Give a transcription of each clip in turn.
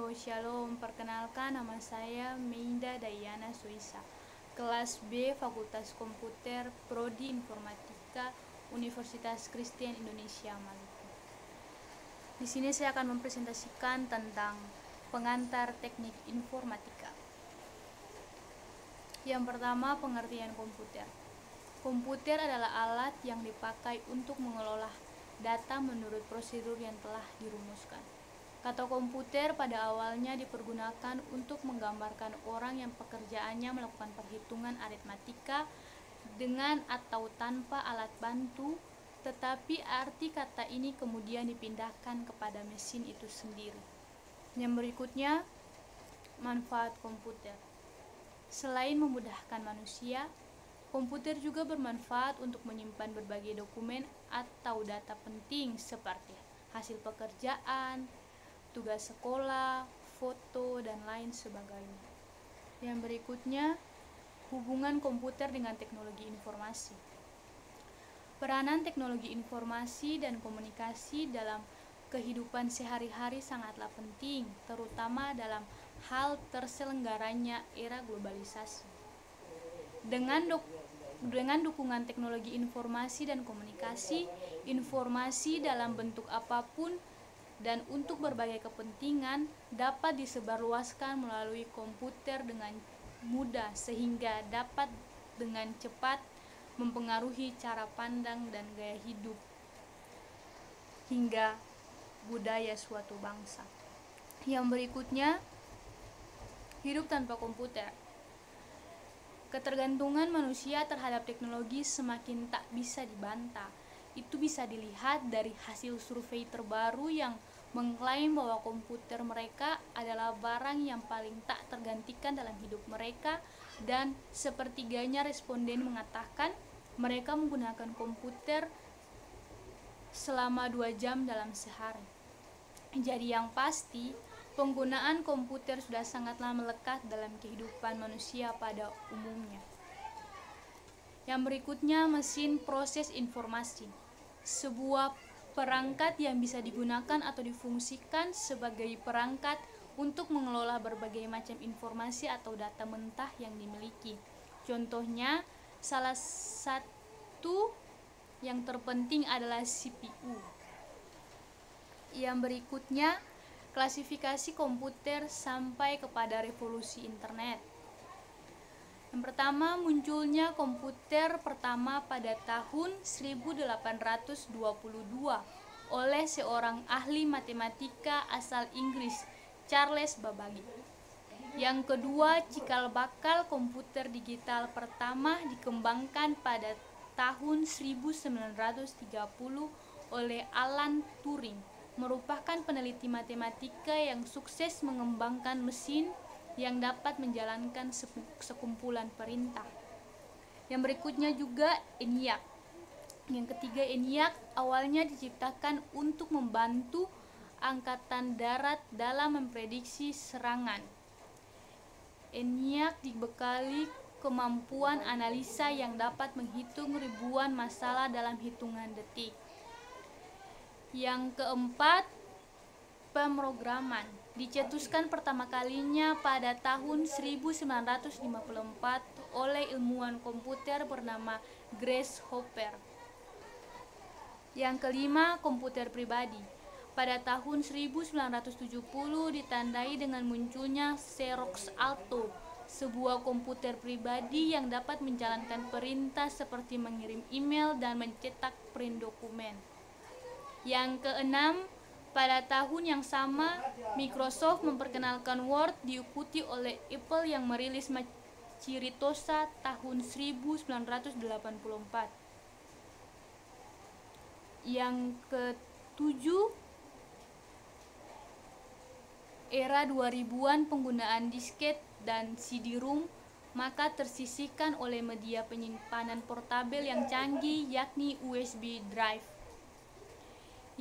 Shalom. Perkenalkan, nama saya Meinda Dayana Suisa, kelas B Fakultas Komputer, Prodi Informatika, Universitas Kristen Indonesia Maluku. Di sini saya akan mempresentasikan tentang pengantar teknik informatika. Yang pertama, pengertian komputer. Komputer adalah alat yang dipakai untuk mengelola data menurut prosedur yang telah dirumuskan. Kata komputer pada awalnya dipergunakan untuk menggambarkan orang yang pekerjaannya melakukan perhitungan aritmatika dengan atau tanpa alat bantu, tetapi arti kata ini kemudian dipindahkan kepada mesin itu sendiri. Yang berikutnya, manfaat komputer. Selain memudahkan manusia, komputer juga bermanfaat untuk menyimpan berbagai dokumen atau data penting seperti hasil pekerjaan, tugas sekolah, foto, dan lain sebagainya. Yang berikutnya, hubungan komputer dengan teknologi informasi. Peranan teknologi informasi dan komunikasi dalam kehidupan sehari-hari sangatlah penting, terutama dalam hal terselenggaranya era globalisasi. Dengan dukungan teknologi informasi dan komunikasi, informasi dalam bentuk apapun dan untuk berbagai kepentingan dapat disebarluaskan melalui komputer dengan mudah sehingga dapat dengan cepat mempengaruhi cara pandang dan gaya hidup hingga budaya suatu bangsa. Yang berikutnya, hidup tanpa komputer. Ketergantungan manusia terhadap teknologi semakin tak bisa dibantah. Itu bisa dilihat dari hasil survei terbaru yang mengklaim bahwa komputer mereka adalah barang yang paling tak tergantikan dalam hidup mereka, dan sepertiganya responden mengatakan mereka menggunakan komputer selama 2 jam dalam sehari. Jadi yang pasti, penggunaan komputer sudah sangatlah melekat dalam kehidupan manusia pada umumnya. Yang berikutnya, mesin proses informasi. Sebuah perangkat yang bisa digunakan atau difungsikan sebagai perangkat untuk mengelola berbagai macam informasi atau data mentah yang dimiliki. Contohnya, salah satu yang terpenting adalah CPU. Yang berikutnya, klasifikasi komputer sampai kepada revolusi internet. Yang pertama, munculnya komputer pertama pada tahun 1822 oleh seorang ahli matematika asal Inggris, Charles Babbage. Yang kedua, cikal bakal komputer digital pertama dikembangkan pada tahun 1930 oleh Alan Turing, merupakan peneliti matematika yang sukses mengembangkan mesin yang dapat menjalankan sekumpulan perintah. Yang berikutnya juga ENIAC. Yang ketiga, ENIAC awalnya diciptakan untuk membantu angkatan darat dalam memprediksi serangan. ENIAC dibekali kemampuan analisa yang dapat menghitung ribuan masalah dalam hitungan detik. Yang keempat, pemrograman. Dicetuskan pertama kalinya pada tahun 1954 oleh ilmuwan komputer bernama Grace Hopper. Yang kelima, komputer pribadi. Pada tahun 1970 ditandai dengan munculnya Xerox Alto, sebuah komputer pribadi yang dapat menjalankan perintah seperti mengirim email dan mencetak print dokumen. Yang keenam, pada tahun yang sama, Microsoft memperkenalkan Word, diikuti oleh Apple yang merilis Macintosh tahun 1984. Yang ketujuh, era 2000-an penggunaan disket dan CD-ROM, maka tersisihkan oleh media penyimpanan portabel yang canggih, yakni USB drive.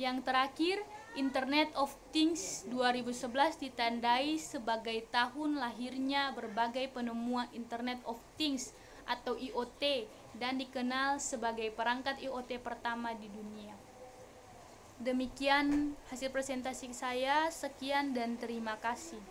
Yang terakhir, Internet of Things 2011 ditandai sebagai tahun lahirnya berbagai penemuan Internet of Things atau IoT dan dikenal sebagai perangkat IoT pertama di dunia. Demikian hasil presentasi saya. Sekian dan terima kasih.